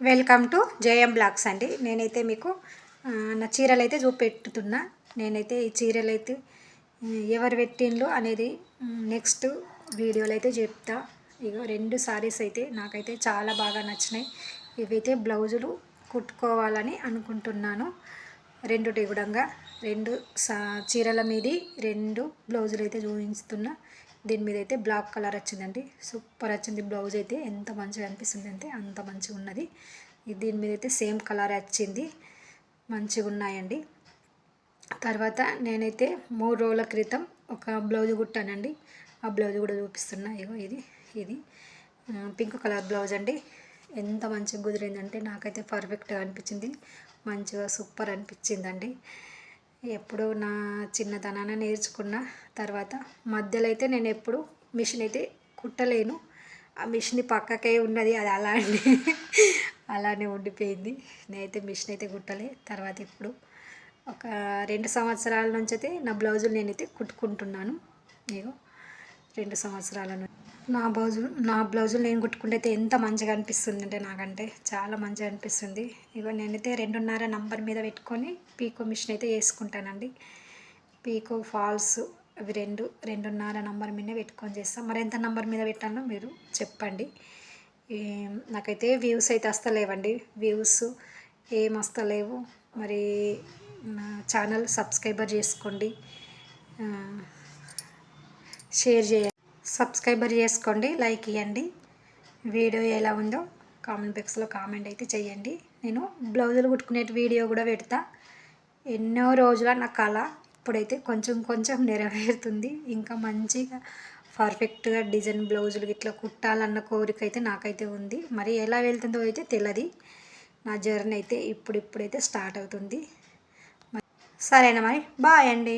Welcome to JM blogs అండి. నేనైతే మీకు నా చీరలు అయితే చూపెట్టుతున్నా. నేనైతే ఈ చీరలు అయితే ఎవరు పెట్టిండ్రు అనేది నెక్స్ట్ వీడియోలో అయితే చెప్తా. ఇగో 2 సారీస్ అయితే నాకైతే చాలా బాగా నచ్చినాయి. ఇవైతే బ్లౌజులు కుట్టుకోవాలని అనుకుంటున్నాను. రెండుటి కూడా 2 చీరల మీది 2 బ్లౌజులు అయితే చూపిస్తున్నా. దీని మీద అయితే బ్లాక్ కలర్ వచ్చిందండి. సూపర్ వచ్చింది. బ్లౌజ్ అయితే ఎంత మంచిగా అనిపిస్తుంది అంటే అంత మంచిగా ఉన్నది. దీని మీద అయితే సేమ్ కలర్ వచ్చింది. మంచిగా ఉన్నాయండి. తర్వాత నేనైతే 3 రోజుల క్రితం ఒక బ్లౌజ్ కుట్టానండి. ఆ బ్లౌజ్ కూడా చూపిస్తున్నా. ఇగో ఇది పింక్ కలర్ బ్లౌజ్ అండి. ఎంత మంచిగా కుదిరిందంటే నాకైతే పర్ఫెక్ట్గా అనిపించింది. మంచిగా సూపర్ అనిపించిందండి. ఎప్పుడు నా చిన్నతనాన నేర్చుకున్న తర్వాత మధ్యలో అయితే నేను ఎప్పుడు మిషన్ అయితే కుట్టలేను. ఆ మిషన్ పక్కకే ఉన్నది, అది అలానే ఉండిపోయింది. నేనైతే మిషన్ అయితే కుట్టలే. తర్వాత ఇప్పుడు ఒక 2 సంవత్సరాల నుంచి అయితే నా బ్లౌజులు నేనైతే కుట్టుకుంటున్నాను. ఇగో 2 సంవత్సరాల నుంచి నా బ్లౌజులు నేను కుట్టుకుంటే అయితే ఎంత మంచిగా అనిపిస్తుంది అంటే నాకంటే చాలా మంచిగా అనిపిస్తుంది. ఇగో నేనైతే 2.5 నంబర్ మీద పెట్టుకొని పీకో మిషన్ అయితే వేసుకుంటానండి. పీకో ఫాల్స్ అవి 2.5 నంబర్ మీద పెట్టుకొని చేస్తాను. మరి ఎంత నంబర్ మీద పెట్టాలో మీరు చెప్పండి. నాకైతే వ్యూస్ అయితే వస్తలేవండి. వ్యూస్ ఏం వస్తలేవు. మరి నా ఛానల్ సబ్స్క్రైబర్ చేసుకోండి, షేర్ చేయండి. సబ్స్క్రైబర్ చేసుకోండి, లైక్ ఇవ్వండి. వీడియో ఎలా ఉందో కామెంట్ బాక్స్లో కామెంట్ అయితే చేయండి. నేను బ్లౌజులు కుట్టుకునే వీడియో కూడా పెడతా. ఎన్నో రోజుల నా కళ ఇప్పుడైతే కొంచెం కొంచెం నెరవేరుతుంది. ఇంకా మంచిగా పర్ఫెక్ట్గా డిజైన్ బ్లౌజులు ఇట్లా కుట్టాలన్న కోరిక అయితే నాకైతే ఉంది. మరి ఎలా వెళ్తుందో అయితే తెలియదు. నా జర్నీ అయితే ఇప్పుడైతే స్టార్ట్ అవుతుంది. సరేనా మరి, బాయ్ అండి.